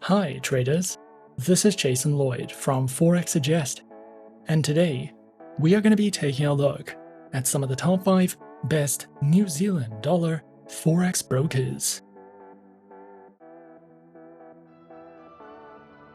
Hi traders, this is Jason Lloyd from Forexsuggest, and today we are going to be taking a look at some of the top 5 best New Zealand dollar Forex brokers.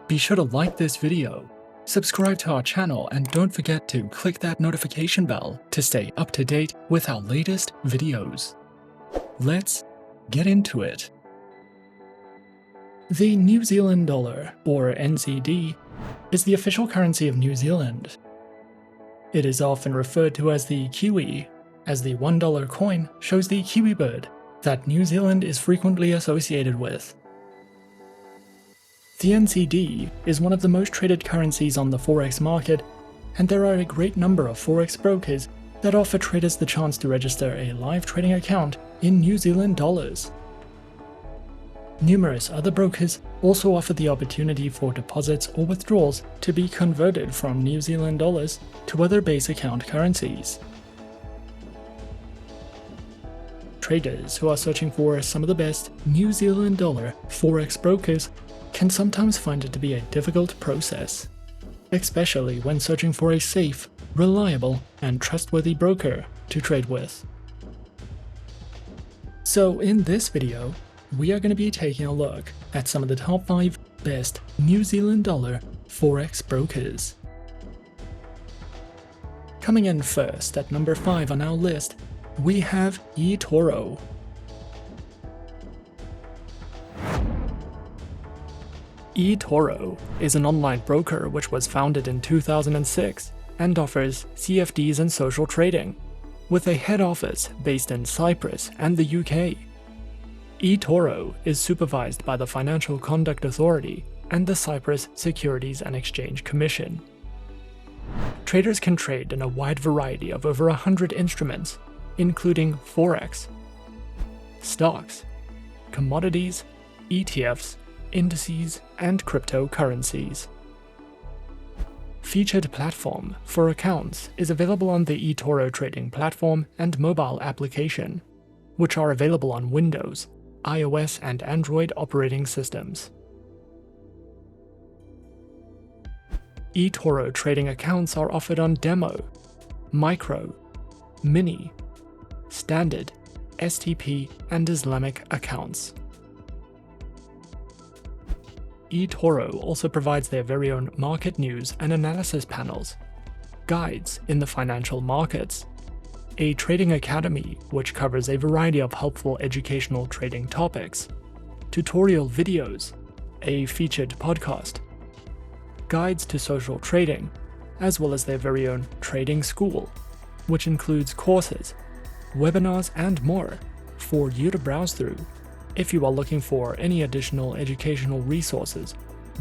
Be sure to like this video, subscribe to our channel, and don't forget to click that notification bell to stay up to date with our latest videos. Let's get into it. The New Zealand dollar, or NZD, is the official currency of New Zealand. It is often referred to as the Kiwi, as the $1 coin shows the Kiwi bird that New Zealand is frequently associated with. The NZD is one of the most traded currencies on the Forex market, and there are a great number of Forex brokers that offer traders the chance to register a live trading account in New Zealand dollars. Numerous other brokers also offer the opportunity for deposits or withdrawals to be converted from New Zealand dollars to other base account currencies. Traders who are searching for some of the best New Zealand dollar Forex brokers can sometimes find it to be a difficult process, especially when searching for a safe, reliable, and trustworthy broker to trade with. So in this video, we are going to be taking a look at some of the top 5 best New Zealand dollar Forex brokers. Coming in first at number 5 on our list, we have eToro. eToro is an online broker which was founded in 2006 and offers CFDs and Social Trading, with a head office based in Cyprus and the UK. eToro is supervised by the Financial Conduct Authority and the Cyprus Securities and Exchange Commission. Traders can trade in a wide variety of over 100 instruments, including Forex, stocks, commodities, ETFs, indices, and cryptocurrencies. Featured platform for accounts is available on the eToro trading platform and mobile application, which are available on Windows, iOS, and Android operating systems. eToro trading accounts are offered on Demo, Micro, Mini, Standard, STP, and Islamic accounts. eToro also provides their very own market news and analysis panels, guides in the financial markets, a trading academy which covers a variety of helpful educational trading topics, tutorial videos, a featured podcast, guides to social trading, as well as their very own trading school, which includes courses, webinars, and more for you to browse through if you are looking for any additional educational resources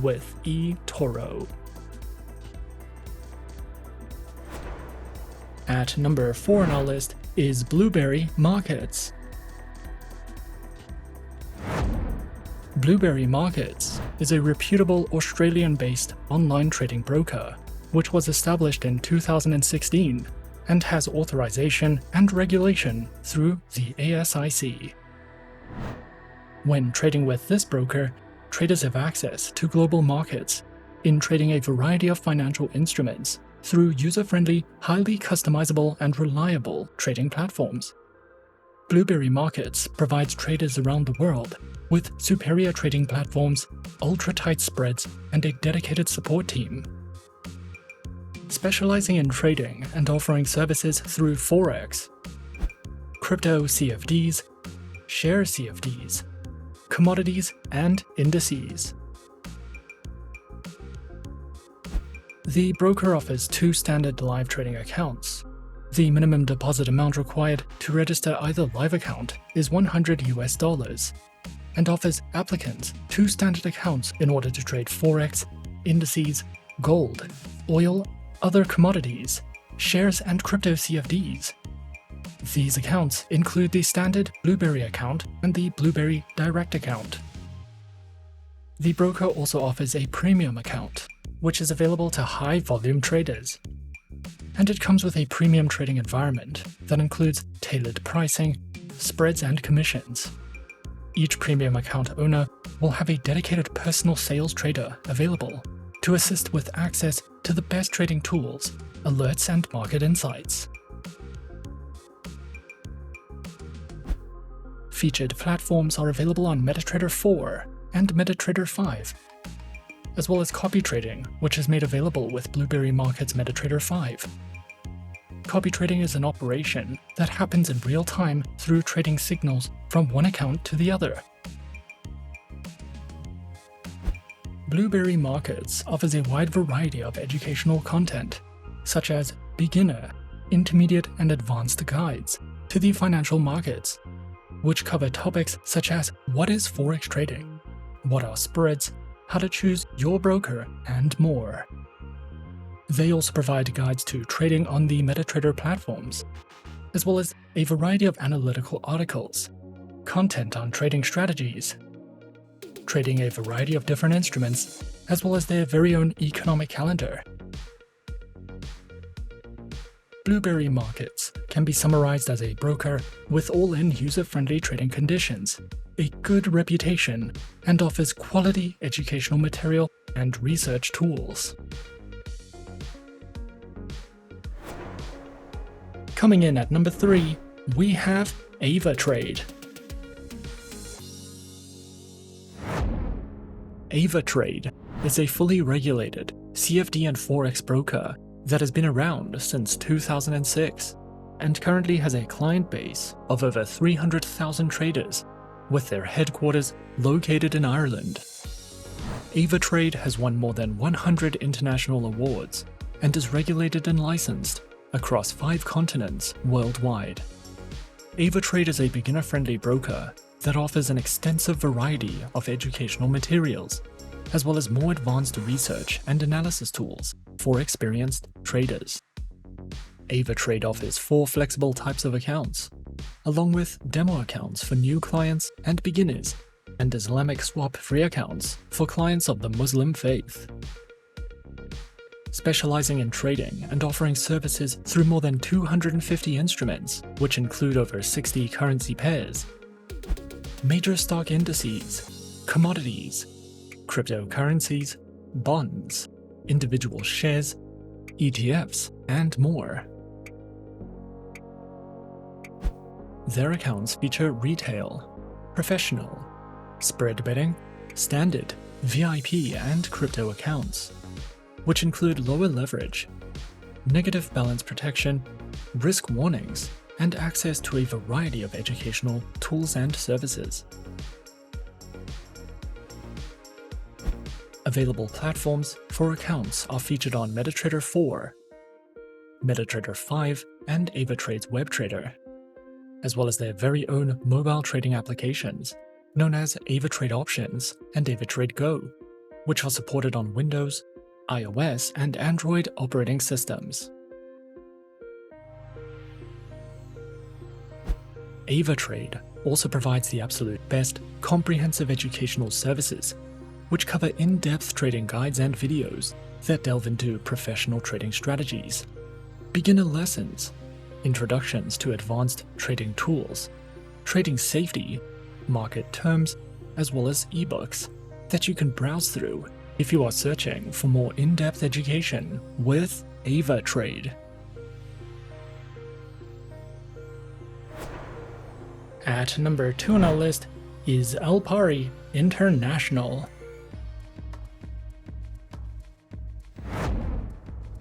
with eToro. At number 4 on our list is Blueberry Markets. Blueberry Markets is a reputable Australian-based online trading broker, which was established in 2016 and has authorization and regulation through the ASIC. When trading with this broker, traders have access to global markets in trading a variety of financial instruments through user-friendly, highly customizable, and reliable trading platforms. Blueberry Markets provides traders around the world with superior trading platforms, ultra-tight spreads, and a dedicated support team. Specializing in trading and offering services through Forex, crypto CFDs, share CFDs, commodities, and indices. The broker offers 2 standard live trading accounts. The minimum deposit amount required to register either live account is $100 and offers applicants 2 standard accounts in order to trade Forex, indices, gold, oil, other commodities, shares, and crypto CFDs. These accounts include the standard Blueberry account and the Blueberry Direct account. The broker also offers a premium account, which is available to high-volume traders. And it comes with a premium trading environment that includes tailored pricing, spreads, and commissions. Each premium account owner will have a dedicated personal sales trader available to assist with access to the best trading tools, alerts, and market insights. Featured platforms are available on MetaTrader 4 and MetaTrader 5, as well as copy trading, which is made available with Blueberry Market's MetaTrader 5. Copy trading is an operation that happens in real time through trading signals from one account to the other. Blueberry Markets offers a wide variety of educational content, such as beginner, intermediate, and advanced guides to the financial markets, which cover topics such as what is Forex trading, what are spreads, how to choose your broker, and more. They also provide guides to trading on the MetaTrader platforms, as well as a variety of analytical articles, content on trading strategies, trading a variety of different instruments, as well as their very own economic calendar. Blueberry Markets can be summarized as a broker with all-in user-friendly trading conditions, a good reputation, and offers quality educational material and research tools. Coming in at number 3, we have Avatrade. Avatrade is a fully regulated CFD and Forex broker that has been around since 2006 and currently has a client base of over 300,000 traders, with their headquarters located in Ireland. Avatrade has won more than 100 international awards and is regulated and licensed across 5 continents worldwide. Avatrade is a beginner-friendly broker that offers an extensive variety of educational materials, as well as more advanced research and analysis tools for experienced traders. Avatrade offers 4 flexible types of accounts, along with demo accounts for new clients and beginners, and Islamic swap-free accounts for clients of the Muslim faith. Specializing in trading and offering services through more than 250 instruments, which include over 60 currency pairs, major stock indices, commodities, cryptocurrencies, bonds, individual shares, ETFs, and more. Their accounts feature retail, professional, spread betting, standard, VIP, and crypto accounts, which include lower leverage, negative balance protection, risk warnings, and access to a variety of educational tools and services. Available platforms for accounts are featured on MetaTrader 4, MetaTrader 5, and Avatrade's WebTrader, as well as their very own mobile trading applications known as Avatrade Options and Avatrade Go, which are supported on Windows, iOS, and Android operating systems. Avatrade also provides the absolute best comprehensive educational services, which cover in-depth trading guides and videos that delve into professional trading strategies, beginner lessons, introductions to advanced trading tools, trading safety, market terms, as well as ebooks that you can browse through if you are searching for more in-depth education with Avatrade. At number 2 on our list is Alpari International.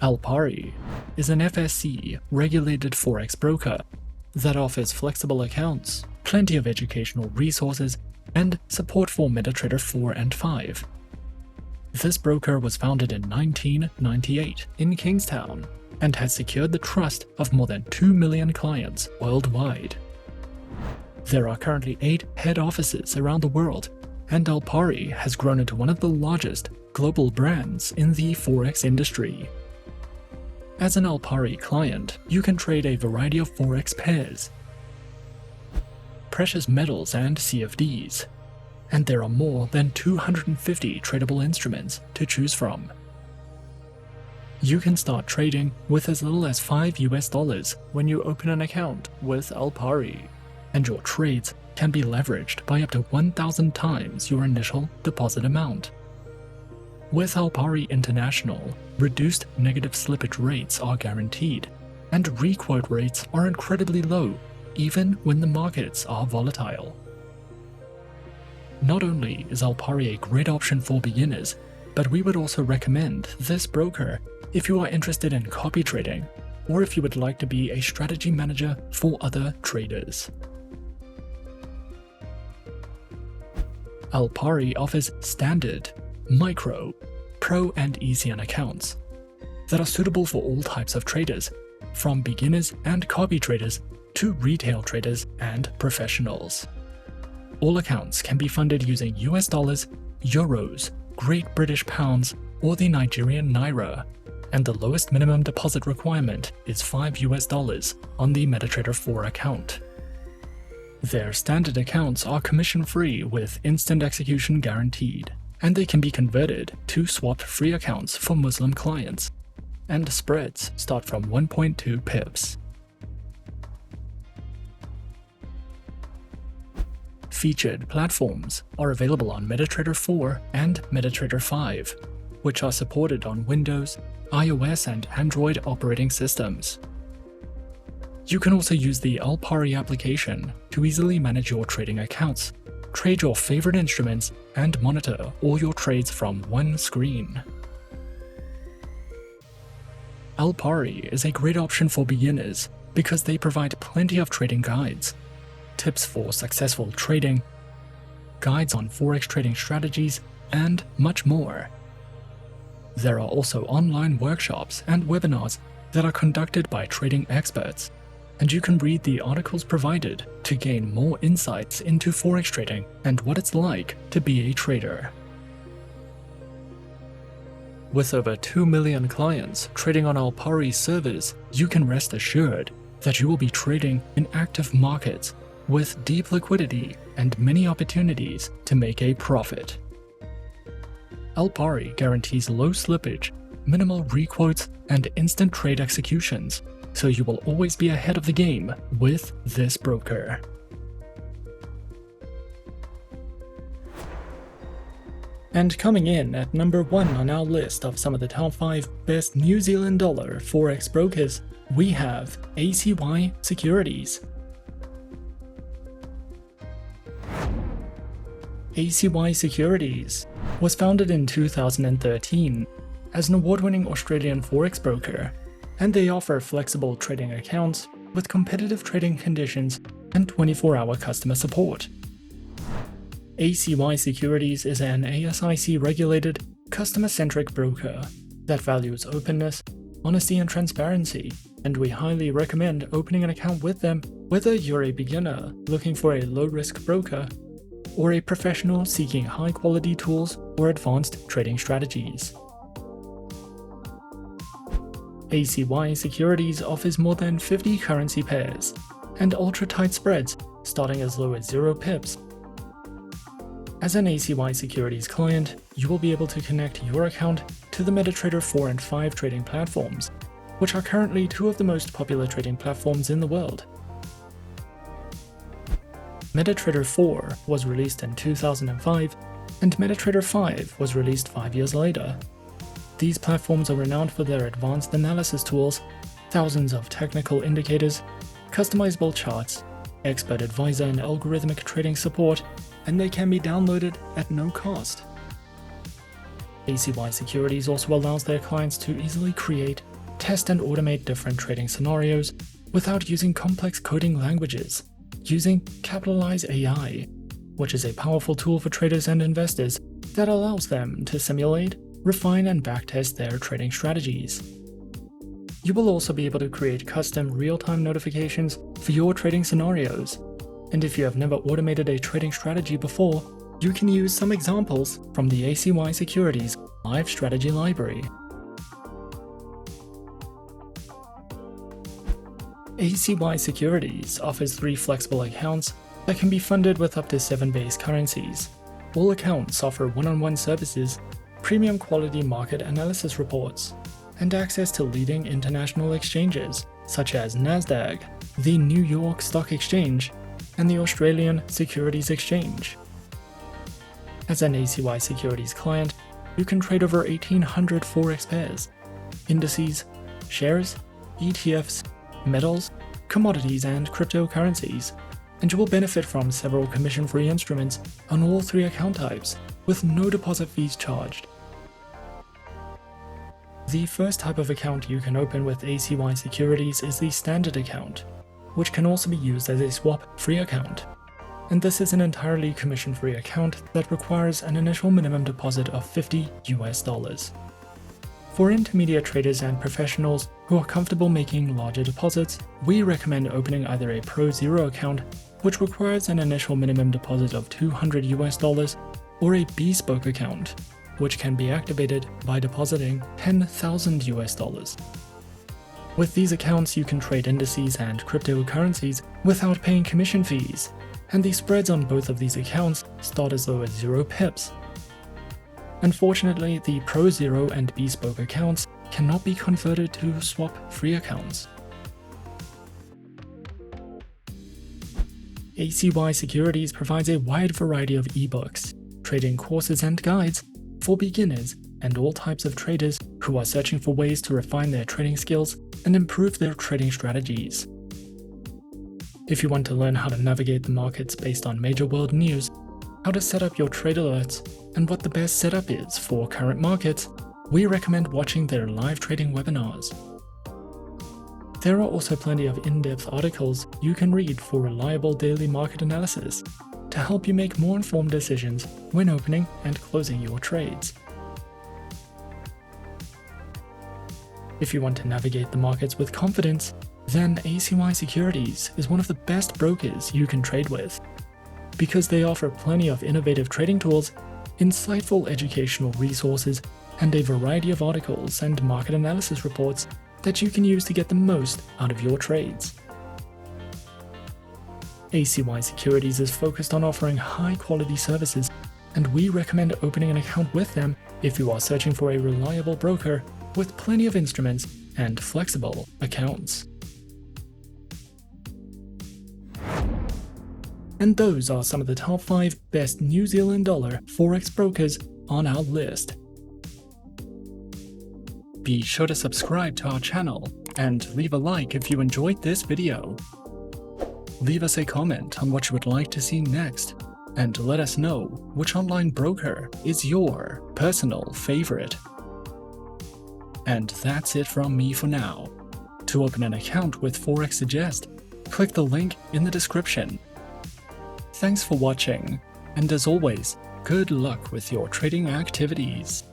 Alpari is an FSC-regulated Forex broker that offers flexible accounts, plenty of educational resources, and support for MetaTrader 4 and 5. This broker was founded in 1998 in Kingstown and has secured the trust of more than 2 million clients worldwide. There are currently 8 head offices around the world, and Alpari has grown into one of the largest global brands in the Forex industry. As an Alpari client, you can trade a variety of Forex pairs, precious metals, and CFDs, and there are more than 250 tradable instruments to choose from. You can start trading with as little as $5 when you open an account with Alpari, and your trades can be leveraged by up to 1,000 times your initial deposit amount. With Alpari International, reduced negative slippage rates are guaranteed, and requote rates are incredibly low, even when the markets are volatile. Not only is Alpari a great option for beginners, but we would also recommend this broker if you are interested in copy trading, or if you would like to be a strategy manager for other traders. Alpari offers standard, micro, pro and ECN accounts that are suitable for all types of traders, from beginners and copy traders to retail traders and professionals. All accounts can be funded using US dollars, euros, Great British pounds, or the Nigerian naira, and the lowest minimum deposit requirement is $5 on the MetaTrader 4 account. Their standard accounts are commission-free with instant execution guaranteed, and they can be converted to swap-free accounts for Muslim clients, and spreads start from 1.2 pips. Featured platforms are available on MetaTrader 4 and MetaTrader 5, which are supported on Windows, iOS and Android operating systems. You can also use the Alpari application to easily manage your trading accounts, trade your favorite instruments, and monitor all your trades from one screen. Alpari is a great option for beginners because they provide plenty of trading guides, tips for successful trading, guides on Forex trading strategies, and much more. There are also online workshops and webinars that are conducted by trading experts, and you can read the articles provided to gain more insights into Forex trading and what it's like to be a trader. With over 2 million clients trading on Alpari's servers, you can rest assured that you will be trading in active markets with deep liquidity and many opportunities to make a profit. Alpari guarantees low slippage, minimal requotes, and instant trade executions, so you will always be ahead of the game with this broker. And coming in at number 1 on our list of some of the top 5 best New Zealand dollar Forex brokers, we have ACY Securities. ACY Securities was founded in 2013 as an award-winning Australian Forex broker, and they offer flexible trading accounts with competitive trading conditions and 24-hour customer support. ACY Securities is an ASIC-regulated, customer-centric broker that values openness, honesty and transparency, and we highly recommend opening an account with them whether you're a beginner looking for a low-risk broker or a professional seeking high-quality tools or advanced trading strategies. ACY Securities offers more than 50 currency pairs and ultra-tight spreads starting as low as 0 pips. As an ACY Securities client, you will be able to connect your account to the MetaTrader 4 and 5 trading platforms, which are currently 2 of the most popular trading platforms in the world. MetaTrader 4 was released in 2005, and MetaTrader 5 was released 5 years later. These platforms are renowned for their advanced analysis tools, thousands of technical indicators, customizable charts, expert advisor and algorithmic trading support, and they can be downloaded at no cost. ACY Securities also allows their clients to easily create, test and automate different trading scenarios without using complex coding languages, using Capitalize AI, which is a powerful tool for traders and investors that allows them to simulate, refine and backtest their trading strategies. You will also be able to create custom real-time notifications for your trading scenarios, and if you have never automated a trading strategy before, you can use some examples from the ACY Securities Live Strategy Library. ACY Securities offers 3 flexible accounts that can be funded with up to 7 base currencies. All accounts offer one-on-one services, premium quality market analysis reports, and access to leading international exchanges such as NASDAQ, the New York Stock Exchange, and the Australian Securities Exchange. As an ACY Securities client, you can trade over 1,800 Forex pairs, indices, shares, ETFs, metals, commodities, and cryptocurrencies, and you will benefit from several commission-free instruments on all 3 account types, with no deposit fees charged. The first type of account you can open with ACY Securities is the standard account, which can also be used as a swap-free account. And this is an entirely commission-free account that requires an initial minimum deposit of $50. For intermediate traders and professionals who are comfortable making larger deposits, we recommend opening either a Pro Zero account, which requires an initial minimum deposit of $200, or a bespoke account, which can be activated by depositing $10,000. With these accounts, you can trade indices and cryptocurrencies without paying commission fees, and the spreads on both of these accounts start as low as 0 pips. Unfortunately, the Pro Zero and bespoke accounts cannot be converted to swap-free accounts. ACY Securities provides a wide variety of ebooks, trading courses and guides for beginners and all types of traders who are searching for ways to refine their trading skills and improve their trading strategies. If you want to learn how to navigate the markets based on major world news, how to set up your trade alerts, and what the best setup is for current markets, we recommend watching their live trading webinars. There are also plenty of in-depth articles you can read for reliable daily market analysis to help you make more informed decisions when opening and closing your trades. If you want to navigate the markets with confidence, then ACY Securities is one of the best brokers you can trade with, because they offer plenty of innovative trading tools, insightful educational resources, and a variety of articles and market analysis reports that you can use to get the most out of your trades. ACY Securities is focused on offering high-quality services, and we recommend opening an account with them if you are searching for a reliable broker with plenty of instruments and flexible accounts. And those are some of the top 5 best New Zealand dollar Forex brokers on our list. Be sure to subscribe to our channel and leave a like if you enjoyed this video. Leave us a comment on what you would like to see next, and let us know which online broker is your personal favorite. And that's it from me for now. To open an account with Forexsuggest, click the link in the description. Thanks for watching, and as always, good luck with your trading activities.